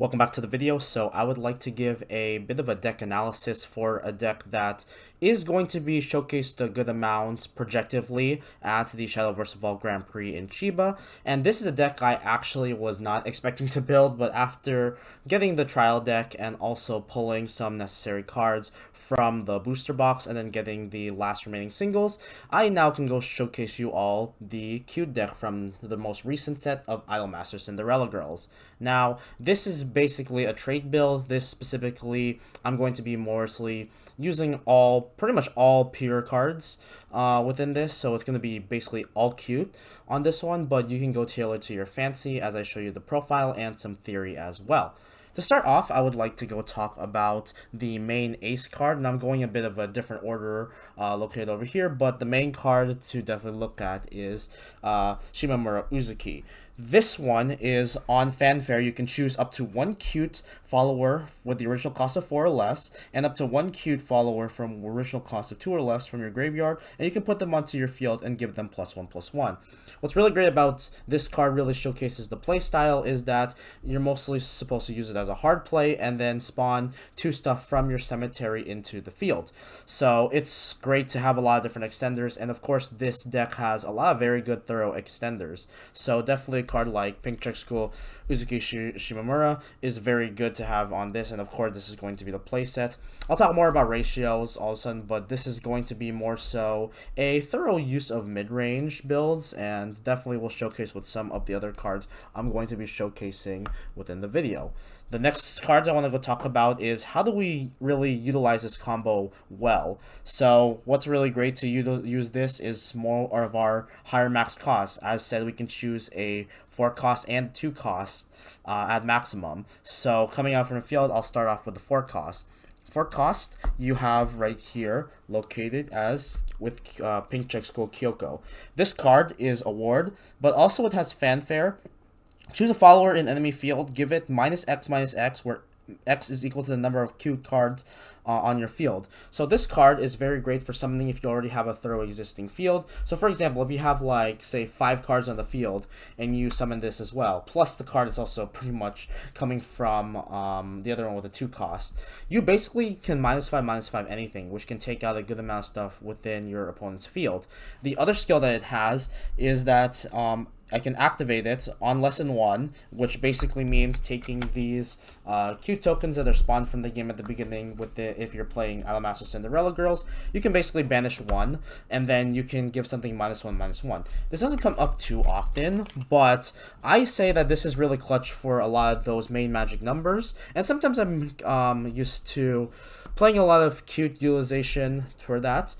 Welcome back to the video. So I would like to give a bit of a deck analysis for a deck that is going to be showcased a good amount projectively at the Shadowverse Evolve Grand Prix in Chiba. And this is a deck I actually was not expecting to build, but after getting the trial deck and also pulling some necessary cards from the booster box and then getting the last remaining singles, I now can go showcase you all the cute deck from the most recent set of iDOLM STER Cinderella Girls. Now, this is basically a trade build. This specifically, I'm going to be mostly using pretty much all pure cards within this, so it's going to be basically all cute on this one, but you can go tailor to your fancy as I show you the profile and some theory as well. To start off, I would like to go talk about the main ace card, and I'm going a bit of a different order located over here, but the main card to definitely look at is Shimamura Uzuki. This one is on Fanfare. You can choose up to one cute follower with the original cost of 4 or less, and up to one cute follower from original cost of 2 or less from your graveyard, and you can put them onto your field and give them +1/+1. What's really great about this card really showcases the playstyle is that you're mostly supposed to use it as a hard play and then spawn 2 stuff from your cemetery into the field. So it's great to have a lot of different extenders, and of course this deck has a lot of very good thorough extenders. So definitely card like Pink Check School Uzuki Shimamura is very good to have on this, and of course this is going to be the playset. I'll talk more about ratios all of a sudden, but this is going to be more so a thorough use of mid-range builds, and definitely will showcase with some of the other cards I'm going to be showcasing within the video. The next cards I want to go talk about is how do we really utilize this combo well. So what's really great to use this is more of our higher max costs. As said, we can choose a 4 cost and 2 cost at maximum. So coming out from the field, I'll start off with the 4 cost. For cost, you have right here located as with Pink Check School Kyoko. This card is a ward, but also it has Fanfare. Choose a follower in enemy field, give it -X, where X is equal to the number of cute cards on your field. So this card is very great for summoning if you already have a thorough existing field. So for example, if you have like, say, 5 cards on the field and you summon this as well, plus the card is also pretty much coming from the other one with a 2 cost, you basically can -5/-5 anything, which can take out a good amount of stuff within your opponent's field. The other skill that it has is that I can activate it on lesson 1, which basically means taking these cute tokens that are spawned from the game at the beginning with if you're playing iDOLM STER Cinderella Girls, you can basically banish 1, and then you can give something -1/-1. This doesn't come up too often, but I say that this is really clutch for a lot of those main magic numbers, and sometimes I'm used to playing a lot of cute utilization for that.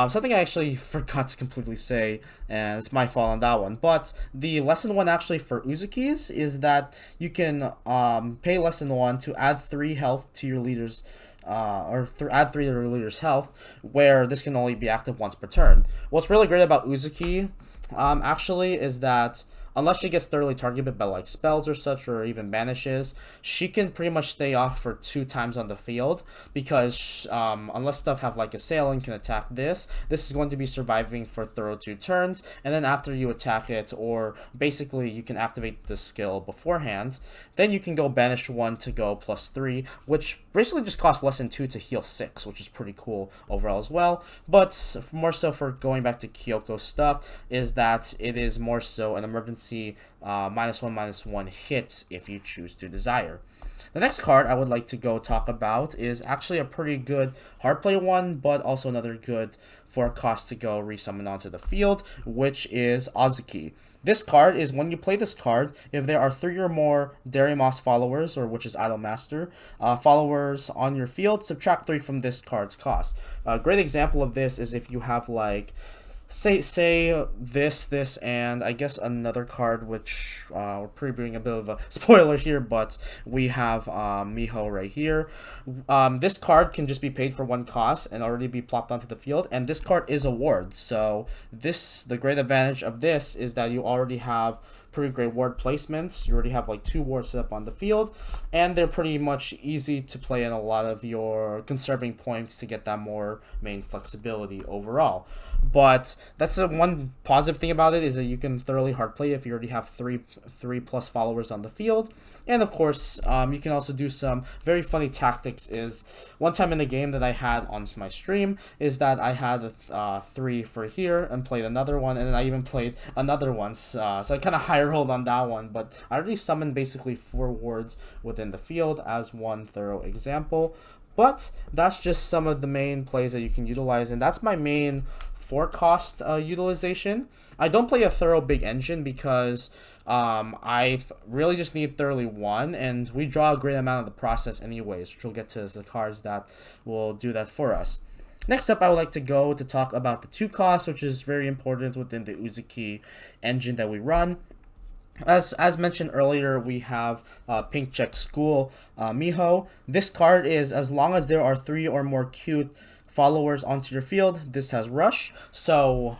Something I actually forgot to completely say, and it's my fault on that one, but the lesson 1 actually for Uzukis is that you can pay lesson 1 to add 3 health to your leader's add 3 to your leader's health, where this can only be active once per turn. What's really great about Uzuki actually is that unless she gets thoroughly targeted by like spells or such, or even banishes, she can pretty much stay off for 2 times on the field, because unless stuff have like a sail and can attack this is going to be surviving for thorough 2 turns, and then after you attack it, or basically you can activate the skill beforehand, then you can go banish 1 to go +3, which basically just costs less than 2 to heal 6, which is pretty cool overall as well. But more so for going back to Kyoko stuff is that it is more so an emergency -1/-1 hits if you choose to desire. The next card I would like to go talk about is actually a pretty good hard play one, but also another good 4 cost to go resummon onto the field, which is Azuki. This card is when you play this card, if there are 3 or more Darius followers, or which is iDOLM Master followers on your field, subtract 3 from this card's cost. A great example of this is if you have like say this, and I guess another card, which we're previewing a bit of a spoiler here, but we have Miho right here. This card can just be paid for 1 cost and already be plopped onto the field, and this card is a ward. So the great advantage of this is that you already have pretty great ward placements. You already have like 2 wards set up on the field, and they're pretty much easy to play in a lot of your conserving points to get that more main flexibility overall. But that's the one positive thing about it, is that you can thoroughly hard play if you already have three plus followers on the field. And of course, you can also do some very funny tactics. Is one time in the game that I had on my stream is that I had 3 for here and played another one, and then I even played another one. So I kind of high rolled on that one, but I already summoned basically 4 wards within the field as one thorough example. But that's just some of the main plays that you can utilize, and that's my main 4 cost utilization. I don't play a thorough big engine because I really just need thoroughly 1, and we draw a great amount of the process anyways, which we'll get to as the cards that will do that for us. Next up, I would like to go to talk about the 2 cost, which is very important within the Uzuki engine that we run. As mentioned earlier, we have Pink Check School Miho. This card is, as long as there are 3 or more cute followers onto your field, this has Rush. So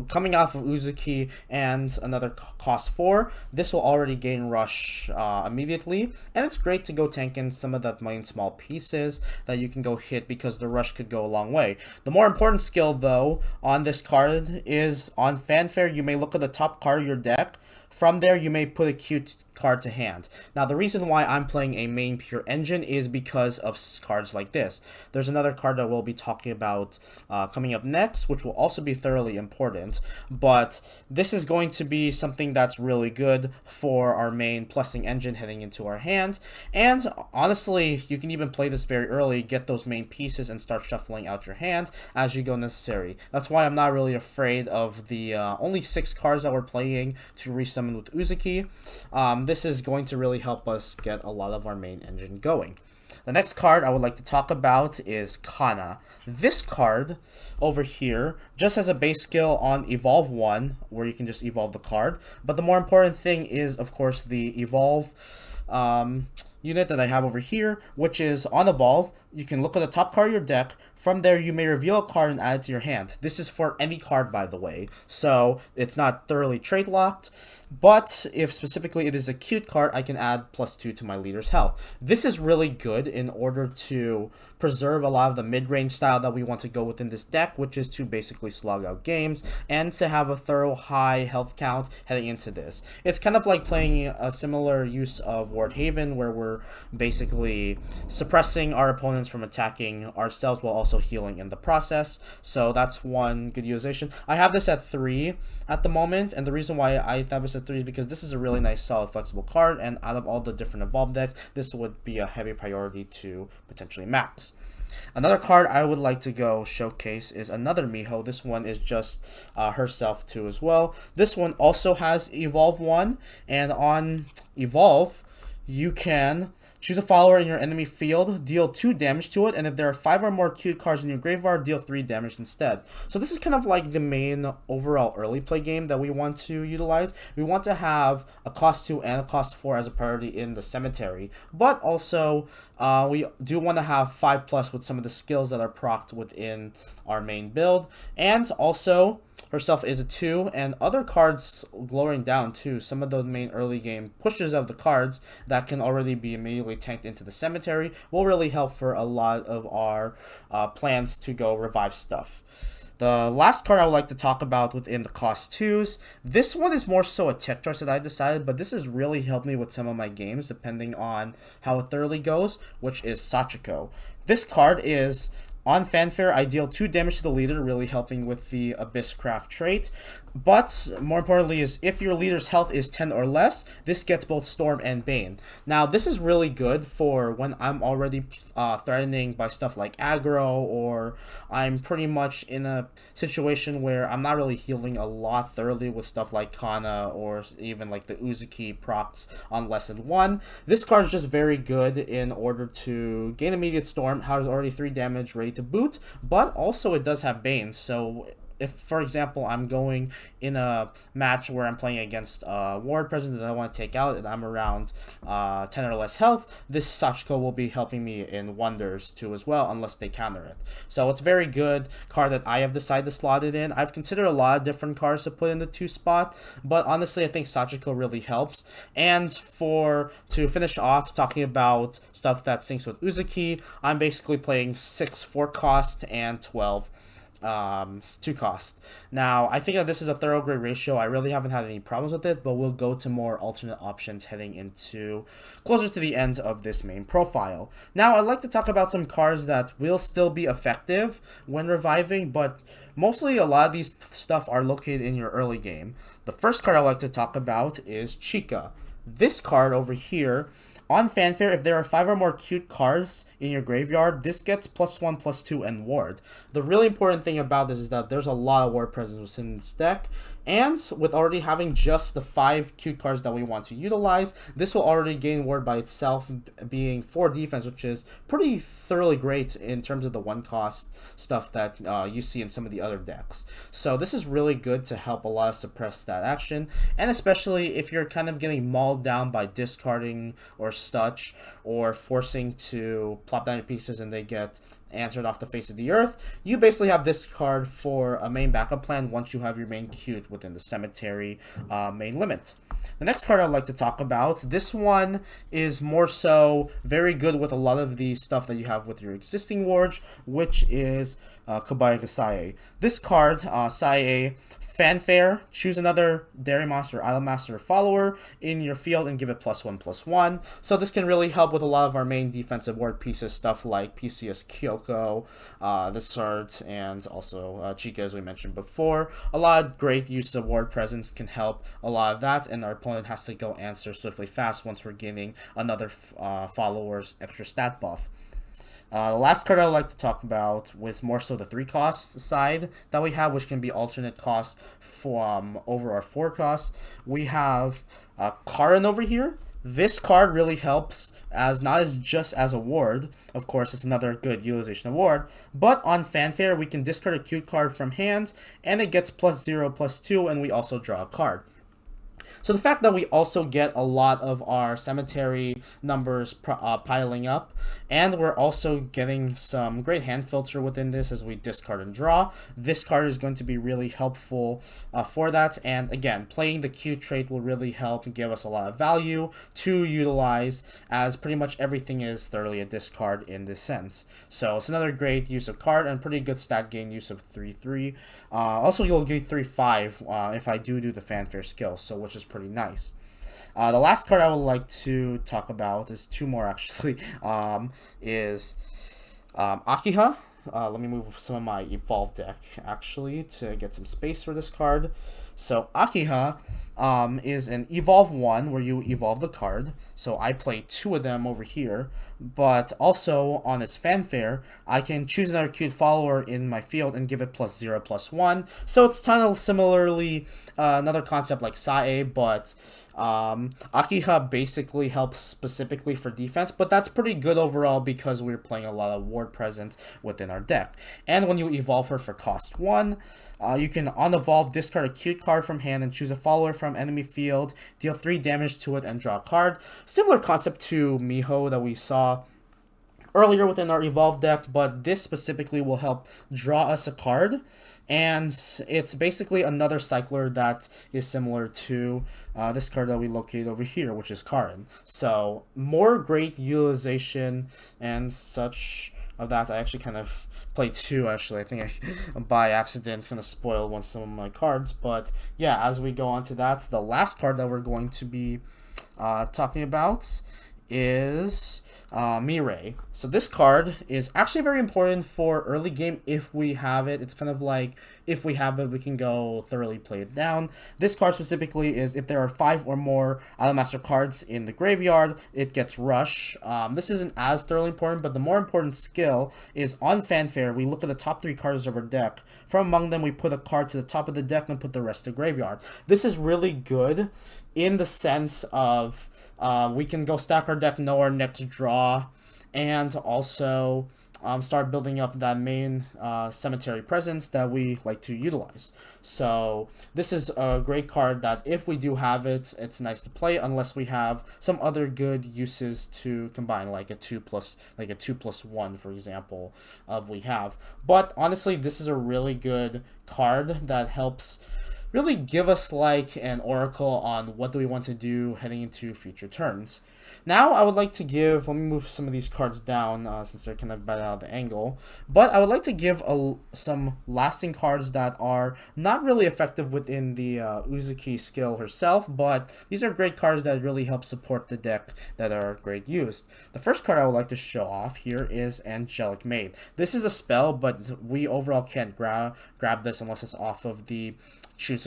coming off of Uzuki and another cost 4, this will already gain Rush immediately, and it's great to go tank in some of that main small pieces that you can go hit, because the Rush could go a long way. The more important skill though on this card is on Fanfare, you may look at the top card of your deck. From there, you may put a cute card to hand. Now, the reason why I'm playing a main pure engine is because of cards like this. There's another card that we'll be talking about coming up next, which will also be thoroughly important. But this is going to be something that's really good for our main plussing engine heading into our hand. And honestly, you can even play this very early, get those main pieces, and start shuffling out your hand as you go necessary. That's why I'm not really afraid of the only 6 cards that we're playing to resummon with Uzuki. This is going to really help us get a lot of our main engine going. The next card I would like to talk about is Kana. This card over here just has a base skill on Evolve 1, where you can just evolve the card. But the more important thing is, of course, the Evolve unit that I have over here, which is on Evolve. You can look at the top card of your deck. From there, you may reveal a card and add it to your hand. This is for any card, by the way, so it's not thoroughly trait locked. But if specifically it is a cute card, I can add +2 to my leader's health. This is really good in order to preserve a lot of the mid-range style that we want to go within this deck, which is to basically slog out games and to have a thorough high health count heading into this. It's kind of like playing a similar use of Ward Haven, where we're basically suppressing our opponents from attacking ourselves while also healing in the process. So that's one good utilization. I have this at 3 at the moment, and the reason why I have this at 3 is because this is a really nice, solid, flexible card, and out of all the different evolved decks, this would be a heavy priority to potentially max. Another card I would like to go showcase is another Miho. This one is just herself too as well. This one also has Evolve 1, and on Evolve, you can choose a follower in your enemy field, deal 2 damage to it, and if there are 5 or more cute cards in your graveyard, deal 3 damage instead. So this is kind of like the main overall early play game that we want to utilize. We want to have a cost 2 and a cost 4 as a priority in the cemetery, but also we do want to have 5+ with some of the skills that are procced within our main build, and also herself is a 2, and other cards lowering down too. Some of the main early game pushes of the cards that can already be immediately tanked into the cemetery will really help for a lot of our plans to go revive stuff. The last card I would like to talk about within the cost 2s, this one is more so a tech choice that I decided, but this has really helped me with some of my games depending on how it thoroughly goes, which is Sachiko. This card is on Fanfare, I deal 2 damage to the leader, really helping with the Abysscraft trait. But more importantly is if your leader's health is 10 or less, this gets both Storm and Bane. Now this is really good for when I'm already threatening by stuff like aggro, or I'm pretty much in a situation where I'm not really healing a lot thoroughly with stuff like Kana or even like the Uzuki procs on lesson 1. This card is just very good in order to gain immediate Storm, has already 3 damage ready to boot, but also it does have Bane, so if for example I'm going in a match where I'm playing against a ward presence that I want to take out and I'm around 10 or less health, this Sachiko will be helping me in wonders too as well, unless they counter it. So it's a very good card that I have decided to slot it in. I've considered a lot of different cards to put in the 2 spot, but honestly I think Sachiko really helps. And to finish off talking about stuff that syncs with Uzuki, I'm basically playing 6 4 cost and 12 2 cost. Now I think that this is a thorough grade ratio. I really haven't had any problems with it, but we'll go to more alternate options heading into closer to the end of this main profile. Now I'd like to talk about some cards that will still be effective when reviving, but mostly a lot of these stuff are located in your early game. The first card I'd like to talk about is Chika. This card over here, on Fanfare, if there are 5 or more cute cards in your graveyard, this gets +1/+2 and ward. The really important thing about this is that there's a lot of ward presence within this deck, and with already having just the 5 cute cards that we want to utilize, this will already gain ward by itself, being 4 defense, which is pretty thoroughly great in terms of the 1 cost stuff that you see in some of the other decks. So this is really good to help a lot of suppress that action, and especially if you're kind of getting mauled down by discarding or such, or forcing to plop down your pieces and they get answered off the face of the earth, you basically have this card for a main backup plan once you have your main cute within the cemetery main limit. The next card I'd like to talk about, this one is more so very good with a lot of the stuff that you have with your existing wards, which is Kobayaka Sae. This card, Sae, Fanfare, choose another Dairy Master, Idol Master follower in your field and give it +1/+1. So this can really help with a lot of our main defensive ward pieces, stuff like PCS Kyoko, this card, and also Chika, as we mentioned before. A lot of great use of ward presence can help a lot of that, and our opponent has to go answer swiftly fast once we're gaining another follower's extra stat buff. The last card I'd like to talk about was more so the 3 cost side that we have, which can be alternate costs from over our 4 costs. We have Karin over here. This card really helps as not as just as a ward. Of course, it's another good utilization of ward, but on Fanfare we can discard a cute card from hands and it gets +0/+2, and we also draw a card. So the fact that we also get a lot of our cemetery numbers piling up, and we're also getting some great hand filter within this as we discard and draw, this card is going to be really helpful for that. And again, playing the Q trait will really help and give us a lot of value to utilize, as pretty much everything is thoroughly a discard in this sense. So it's another great use of card and pretty good stat gain use of 3/3. Also, you'll get 3/5 if I do the Fanfare skill, so which is pretty nice. The last card I would like to talk about is 2 more actually. Is Akiha. Let me move some of my Evolve deck actually to get some space for this card. So Akiha is an Evolve 1 where you evolve the card. So I play 2 of them over here, but also on its Fanfare, I can choose another cute follower in my field and give it +0/+1. So it's kind of similarly another concept like Sae, but Akiha basically helps specifically for defense, but that's pretty good overall because we're playing a lot of ward presence within our deck. And when you evolve her for cost 1, you can on evolve discard a cute card from hand and choose a follower from enemy field, deal 3 damage to it and draw a card. Similar concept to Miho that we saw earlier within our evolve deck, but this specifically will help draw us a card, and it's basically another cycler that is similar to this card that we located over here, which is Karin. So more great utilization and such of that. I actually kind of played 2 actually. I think I by accident kind of spoiled some of my cards, but yeah, as we go on to that, the last card that we're going to be talking about is Mirai. So this card is actually very important for early game if we have it. It's kind of like if we have it, we can go thoroughly play it down. This card specifically is if there are 5 or more Idol Master cards in the graveyard, it gets Rush. This isn't as thoroughly important, but the more important skill is on Fanfare, we look at the top 3 cards of our deck. From among them, we put a card to the top of the deck and put the rest to graveyard. This is really good in the sense of we can go stack our deck, know our next draw, and also start building up that main cemetery presence that we like to utilize. So this is a great card that if we do have it, it's nice to play unless we have some other good uses to combine, like a 2+1, for example, of we have. But honestly, this is a really good card that helps really give us like an oracle on what do we want to do heading into future turns. Now I would like to give, let me move some of these cards down since they're kind of bad out of the angle, but I would like to give some lasting cards that are not really effective within the Uzuki skill herself, but these are great cards that really help support the deck that are great used. The first card I would like to show off here is Angelic Maid. This is a spell, but we overall can't grab this unless it's off of the choose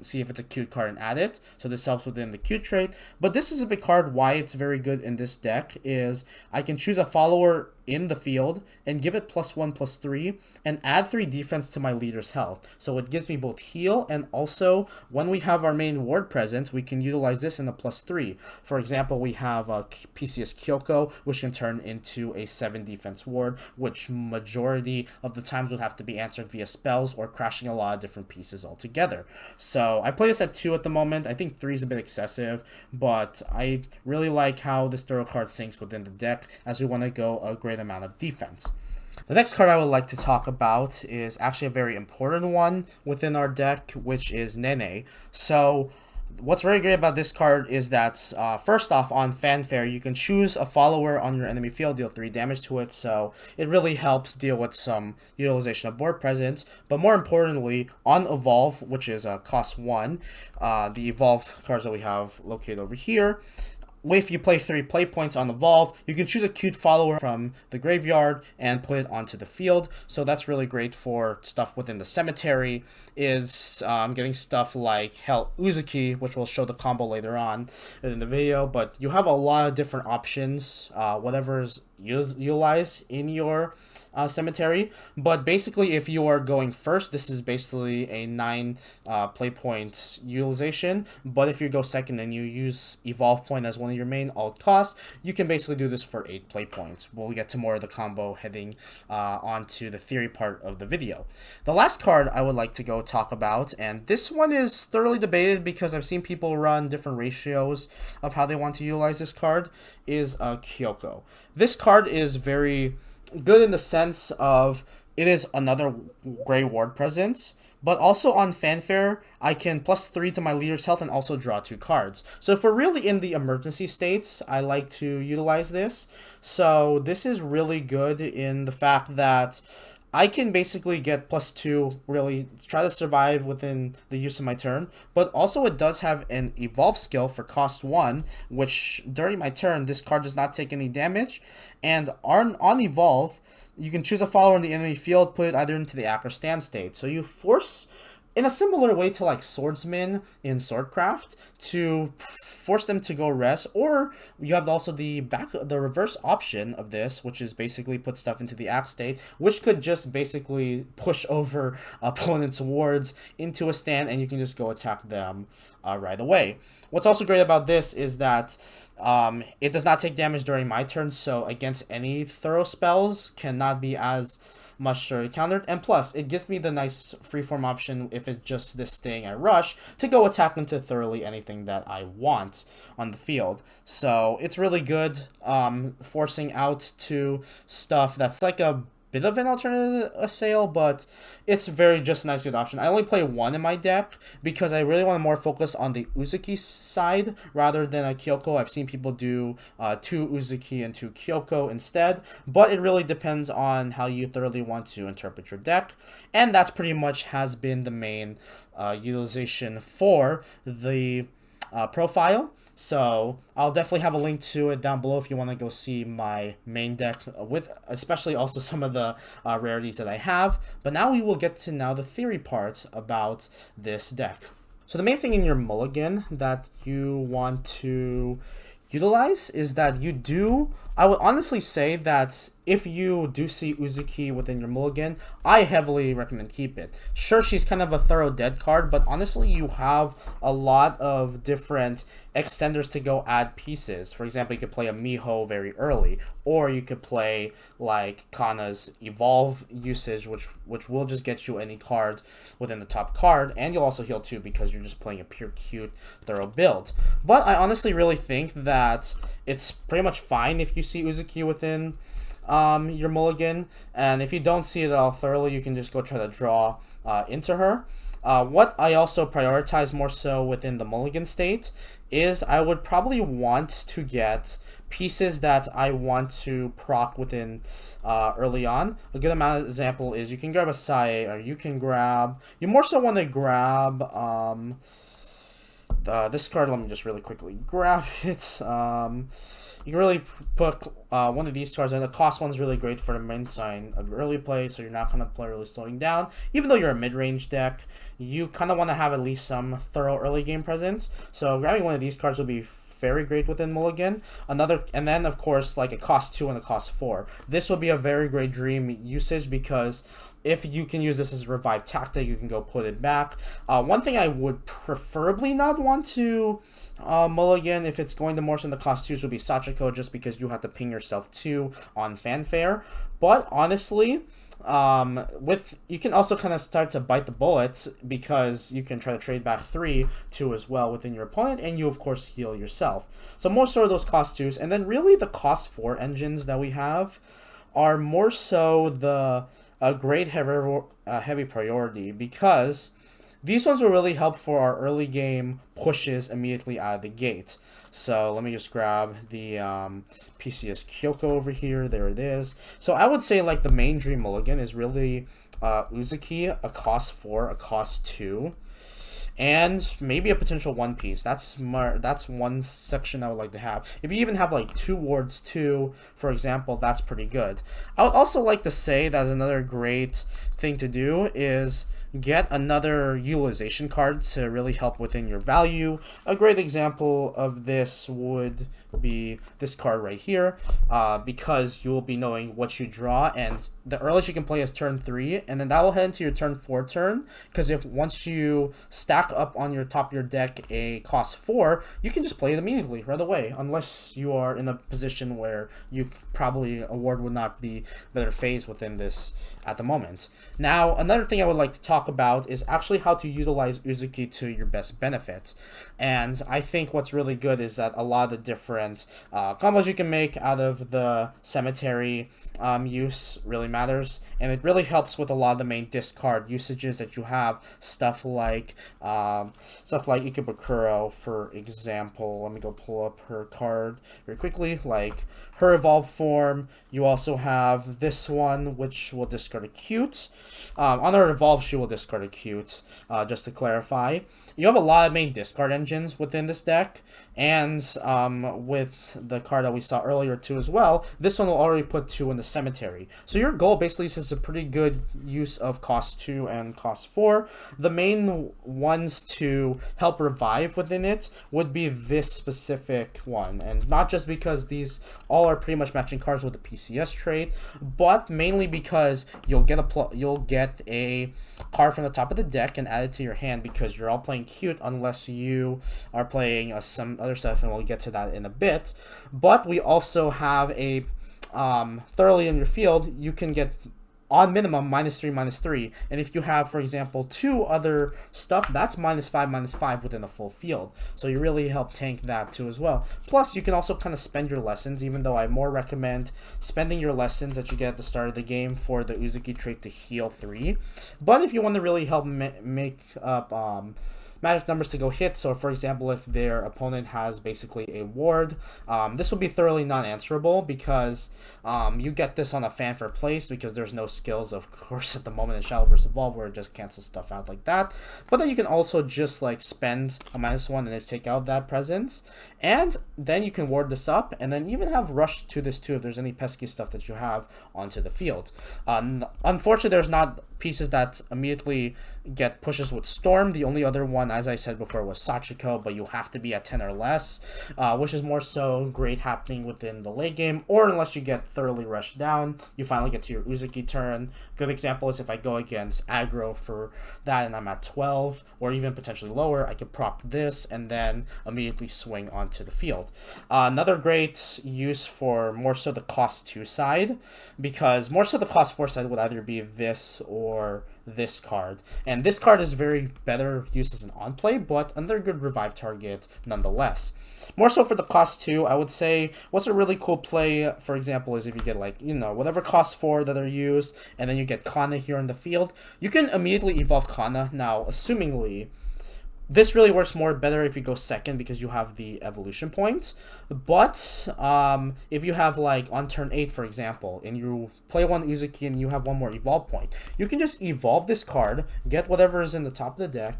see if it's a cute card and add it, so this helps within the cute trait. But this is a big card. Why it's very good in this deck is I can choose a follower in the field and give it +1/+3 and add 3 defense to my leader's health. So it gives me both heal, and also when we have our main ward present, we can utilize this in a +3. For example, we have PCS Kyoko, which can turn into a 7 defense ward, which majority of the times would have to be answered via spells or crashing a lot of different pieces altogether. So I play this at 2 at the moment. I think 3 is a bit excessive, but I really like how this throw card syncs within the deck as we want to go a great amount of defense. The next card I would like to talk about is actually a very important one within our deck, which is Nene. So what's very great about this card is that first off, on Fanfare, you can choose a follower on your enemy field, deal 3 damage to it, so it really helps deal with some utilization of board presence. But more importantly, on Evolve, which is cost 1, the Evolve cards that we have located over here, if you play 3 play points on Evolve, you can choose a cute follower from the graveyard and put it onto the field. So that's really great for stuff within the cemetery. Is getting stuff like Uzuki, which we'll show the combo later on in the video. But you have a lot of different options, whatever's utilized in your cemetery. But basically, if you are going first, this is basically a 9 play points utilization. But if you go second and you use Evolve Point as one of your main alt costs, you can basically do this for 8 play points. We'll get to more of the combo heading onto the theory part of the video. The last card I would like to go talk about, and this one is thoroughly debated because I've seen people run different ratios of how they want to utilize this card, is Kyoko. This card is very good in the sense of it is another gray ward presence, but also on Fanfare, I can +3 to my leader's health and also draw 2 cards. So if we're really in the emergency states, I like to utilize this. So this is really good in the fact that I can basically get +2, really try to survive within the use of my turn, but also it does have an Evolve skill for cost 1, which during my turn, this card does not take any damage, and on Evolve, you can choose a follower in the enemy field, put it either into the act or stand state. So you force, in a similar way to like swordsmen in Swordcraft, to force them to go rest, or you have also the reverse option of this, which is basically put stuff into the act state, which could just basically push over opponents' wards into a stand, and you can just go attack them right away. What's also great about this is that it does not take damage during my turn, so against any thorough spells cannot be as much countered, and plus it gives me the nice freeform option if it's just this staying at rush to go attack into thoroughly anything that I want on the field. So it's really good forcing out to stuff that's like a bit of an alternative assail, but it's very just a nice good option. I only play 1 in my deck because I really want to more focus on the Uzuki side rather than a Kyoko. I've seen people do 2 Uzuki and 2 Kyoko instead, but it really depends on how you thoroughly want to interpret your deck, and that's pretty much has been the main utilization for the profile. So I'll definitely have a link to it down below if you want to go see my main deck with especially also some of the rarities that I have. But now we will get to the theory part about this deck. So the main thing in your mulligan that you want to utilize is that I would honestly say that if you do see Uzuki within your mulligan, I heavily recommend keep it. Sure, she's kind of a thorough dead card, but honestly, you have a lot of different extenders to go add pieces. For example, you could play a Miho very early, or you could play like Kana's Evolve usage, which will just get you any card within the top card, and you'll also heal too because you're just playing a pure cute thorough build. But I honestly really think that it's pretty much fine if you see Uzuki within your mulligan, and if you don't see it all thoroughly, you can just go try to draw into her. What I also prioritize more so within the mulligan state is I would probably want to get pieces that I want to proc within early on. A good amount of example is you can grab a Sae, or you more so want to grab this card. Let me just really quickly grab it. You can really put one of these cards, and the cost one's really great for the main sign of early play, so you're not going to play really slowing down. Even though you're a mid-range deck, you kind of want to have at least some thorough early game presence. So grabbing one of these cards will be very great within mulligan. And then of course, like a cost 2 and a cost 4. This will be a very great dream usage because if you can use this as a revive tactic, you can go put it back. One thing I would preferably not want to mulligan if it's going to more than the cost 2s would be Sachiko, just because you have to ping yourself 2 on fanfare. But honestly, you can also kind of start to bite the bullets because you can try to trade back 3, 2 as well within your opponent, and you of course heal yourself. So more so those cost 2s, and then really the cost 4 engines that we have are more so the great heavy priority, because these ones will really help for our early game pushes immediately out of the gate. So let me just grab the PCS Kyoko over here. There it is. So I would say like the main dream mulligan is really Uzuki, a cost 4, a cost 2, and maybe a potential one piece. That's one section I would like to have. If you even have like 2 wards 2, for example, that's pretty good. I would also like to say that another great thing to do is get another utilization card to really help within your value. A great example of this would be this card right here, because you will be knowing what you draw, and the earliest you can play is turn 3, and then that will head into your turn 4 turn, because if once you stack up on your top of your deck a cost 4, you can just play it immediately right away, unless you are in a position where you probably a ward would not be better phased within this at the moment. Now, another thing I would like to talk about is actually how to utilize Uzuki to your best benefit. And I think what's really good is that a lot of the different combos you can make out of the cemetery use really matters, and it really helps with a lot of the main discard usages that you have. Stuff like Ikebukuro, for example. Let me go pull up her card very quickly. Like her evolved form. You also have this one, which will discard a cute. On her evolve, she will discard a cute. Just to clarify, you have a lot of main discard engines within this deck, and with the card that we saw earlier too as well, this one will already put 2 in the cemetery. So your goal basically is a pretty good use of cost 2 and cost 4. The main ones to help revive within it would be this specific one, and not just because these all are pretty much matching cards with the PCS trait, but mainly because you'll get a card from the top of the deck and add it to your hand, because you're all playing cute unless you are playing some other stuff, and we'll get to that in a bit. But we also have a thoroughly in your field, you can get on minimum -3, -3, and if you have, for example, 2 other stuff, that's -5, -5 within a full field. So you really help tank that too as well. Plus, you can also kind of spend your lessons, even though I more recommend spending your lessons that you get at the start of the game for the Uzuki trait to heal 3. But if you want to really help make up magic numbers to go hit, so for example, if their opponent has basically a ward, this will be thoroughly non-answerable, because you get this on a fanfare place, because there's no skills, of course, at the moment in Shadowverse Evolve, where it just cancels stuff out like that. But then you can also just like spend a -1 and then take out that presence, and then you can ward this up, and then even have rush to this too if there's any pesky stuff that you have onto the field. Unfortunately, there's not pieces that immediately get pushes with Storm. The only other one, as I said before, was Sachiko, but you have to be at 10 or less, which is more so great happening within the late game, or unless you get thoroughly rushed down, you finally get to your Uzuki turn. Good example is if I go against aggro for that and I'm at 12, or even potentially lower, I could prop this and then immediately swing onto the field. Another great use for more so the cost 2 side, because more so the cost 4 side would either be this or this card, and this card is very better used as an on play, but another good revive target nonetheless. More so for the cost 2, I would say what's a really cool play, for example, is if you get like, you know, whatever cost 4 that are used, and then you get Kana here in the field, you can immediately evolve Kana. Now, assumingly, this really works more better if you go second because you have the evolution points. But if you have like on turn 8, for example, and you play one Uzuki and you have one more evolve point, you can just evolve this card, get whatever is in the top of the deck,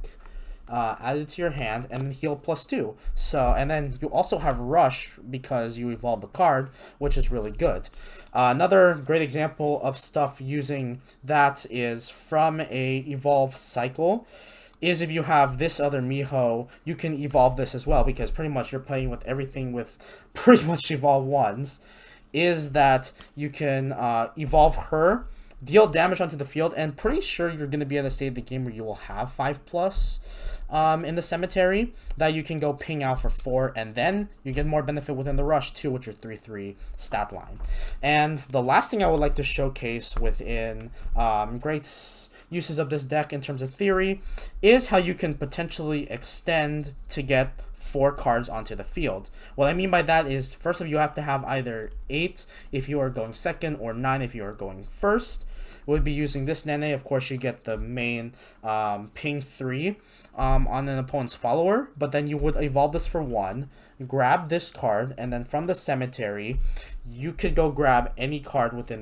add it to your hand, and then heal +2. So, and then you also have rush because you evolve the card, which is really good. Another great example of stuff using that is from a evolve cycle. Is if you have this other Miho, you can evolve this as well, because pretty much you're playing with everything with pretty much evolve ones. Is that you can evolve her, deal damage onto the field, and pretty sure you're going to be at a state of the game where you will have 5+ in the cemetery that you can go ping out for 4, and then you get more benefit within the rush too with your 3/3 stat line. And the last thing I would like to showcase within great uses of this deck in terms of theory is how you can potentially extend to get 4 cards onto the field. What I mean by that is, first of all, you have to have either 8 if you are going second or 9 if you are going first. We'll be using this Nene. Of course, you get the main ping 3 on an opponent's follower, but then you would evolve this for 1, grab this card, and then from the cemetery, you could go grab any card within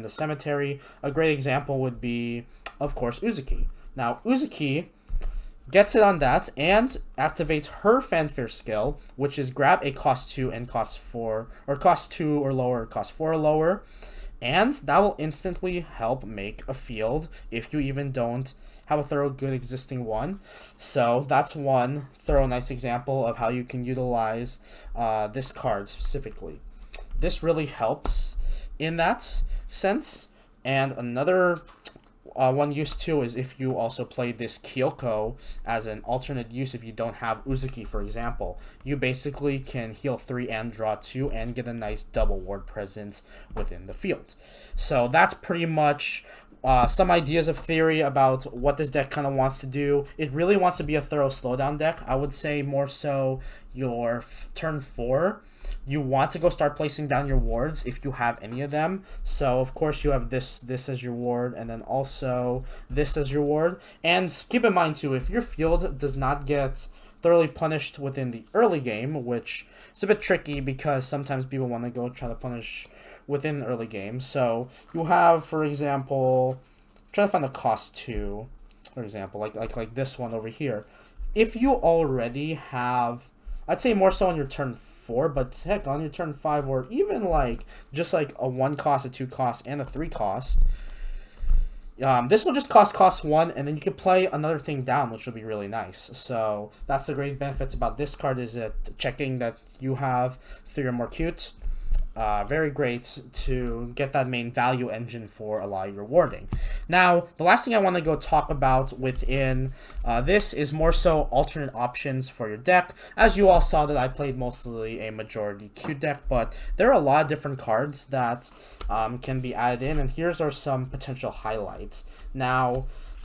the cemetery. A great example would be, of course, Uzuki. Now, Uzuki gets it on that and activates her fanfare skill, which is grab a cost 2 and cost 4, or cost 2 or lower, cost 4 or lower, and that will instantly help make a field if you even don't have a thorough good existing one. So that's one thorough nice example of how you can utilize this card specifically. This really helps in that sense. And another one use too is if you also play this Kyoko as an alternate use. If you don't have Uzuki, for example, you basically can heal 3 and draw 2 and get a nice double ward presence within the field. So that's pretty much some ideas of theory about what this deck kind of wants to do. It really wants to be a thorough slowdown deck. I would say more so your turn 4. You want to go start placing down your wards if you have any of them. So of course you have this as your ward, and then also this as your ward. And keep in mind too, if your field does not get thoroughly punished within the early game, which is a bit tricky because sometimes people want to go try to punish within the early game. So you have, for example, try to find the cost 2, for example, like this one over here. If you already have, I'd say more so on your turn 4, but heck, on your turn 5, or even like just like a 1 cost, a 2 cost, and a 3 cost, this will just cost 1, and then you can play another thing down, which will be really nice. So that's the great benefits about this card, is it checking that you have 3 or more cutes. Very great to get that main value engine for a lot of your warding. Now, the last thing I want to go talk about within this is more so alternate options for your deck. As you all saw that I played mostly a majority Q deck, but there are a lot of different cards that can be added in, and here's are some potential highlights. Now,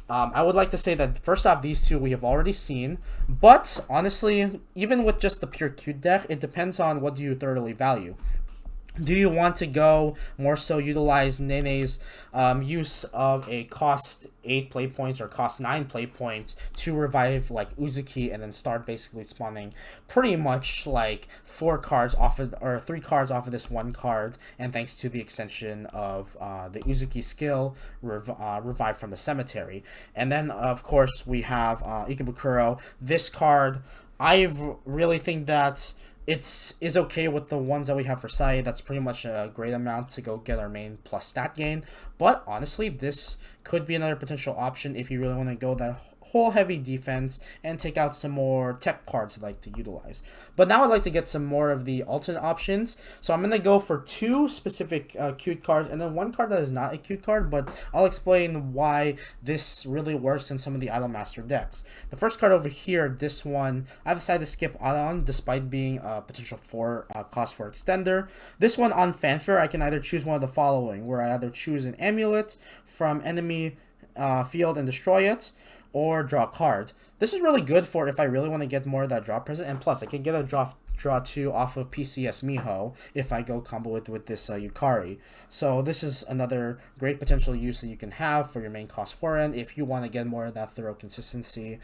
I would like to say that first off, these two we have already seen, but honestly, even with just the pure Q deck, it depends on what do you thoroughly value. Do you want to go more so utilize Nene's use of a cost 8 play points or cost 9 play points to revive like Uzuki and then start basically spawning pretty much like 4 cards off of, or 3 cards off of this 1 card, and thanks to the extension of the Uzuki skill, revive from the cemetery. And then of course we have Ikebukuro. This card, I really think that is okay with the ones that we have for Sai. That's pretty much a great amount to go get our main plus stat gain. But honestly, this could be another potential option if you really want to go that whole heavy defense and take out some more tech cards I'd like to utilize. But now I'd like to get some more of the alternate options. So I'm going to go for two specific cute cards and then one card that is not a cute card, but I'll explain why this really works in some of the Idol Master decks. The first card over here, this one, I've decided to skip out on despite being a potential cost for extender. This one on Fanfare, I can either choose one of the following, where I either choose an amulet from enemy field and destroy it, or draw a card. This is really good for if I really want to get more of that draw present, and plus I can get a draw 2 off of PCS Miho if I go combo it with this Yukari. So this is another great potential use that you can have for your main cost 4 end if you want to get more of that thorough consistency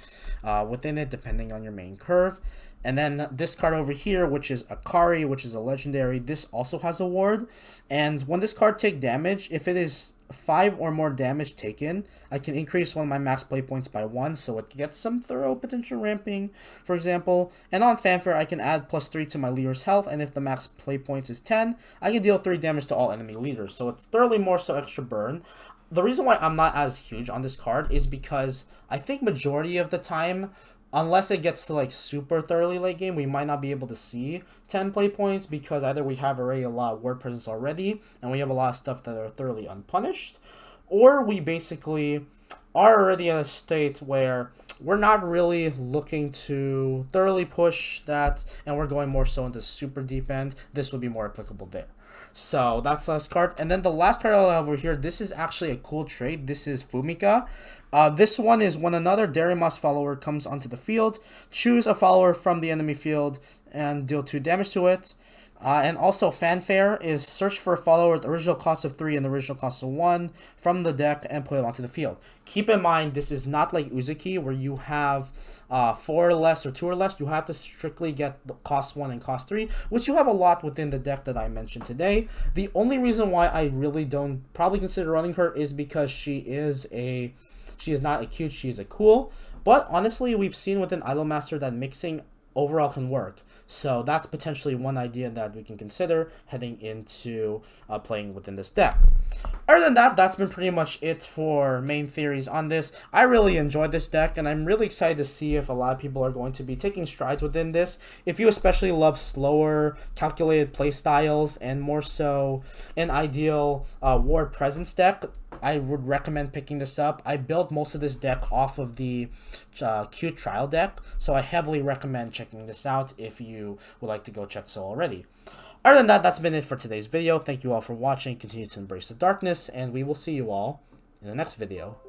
within it, depending on your main curve. And then this card over here, which is Akari, which is a legendary, this also has a ward. And when this card takes damage, if it is 5 or more damage taken, I can increase one of my max play points by 1, so it gets some thorough potential ramping, for example. And on Fanfare, I can add +3 to my leader's health, and if the max play points is 10, I can deal 3 damage to all enemy leaders. So it's thoroughly more so extra burn. The reason why I'm not as huge on this card is because I think majority of the time, unless it gets to like super thoroughly late game, we might not be able to see 10 play points because either we have already a lot of word presence already and we have a lot of stuff that are thoroughly unpunished, or we basically are already at a state where we're not really looking to thoroughly push that and we're going more so into super deep end. This would be more applicable there. So that's the last card. And then the last card I'll have over here, this is actually a cool trait. This is Fumika. This one is when another Darimas follower comes onto the field, choose a follower from the enemy field and deal 2 damage to it. And also Fanfare is search for a follower with the original cost of 3 and the original cost of 1 from the deck and put it onto the field. Keep in mind, this is not like Uzuki where you have 4 or less or 2 or less. You have to strictly get the cost 1 and cost 3, which you have a lot within the deck that I mentioned today. The only reason why I really don't probably consider running her is because she is not a cute, she is a cool. But honestly, we've seen within Idol Master that mixing overall can work. So that's potentially one idea that we can consider heading into playing within this deck. Other than that, that's been pretty much it for main theories on this. I really enjoyed this deck, and I'm really excited to see if a lot of people are going to be taking strides within this. If you especially love slower, calculated play styles, and more so an ideal ward presence deck, I would recommend picking this up. I built most of this deck off of the Cute Trial deck, so I heavily recommend checking this out if you would like to go check so already. Other than that, that's been it for today's video. Thank you all for watching. Continue to embrace the darkness, and we will see you all in the next video.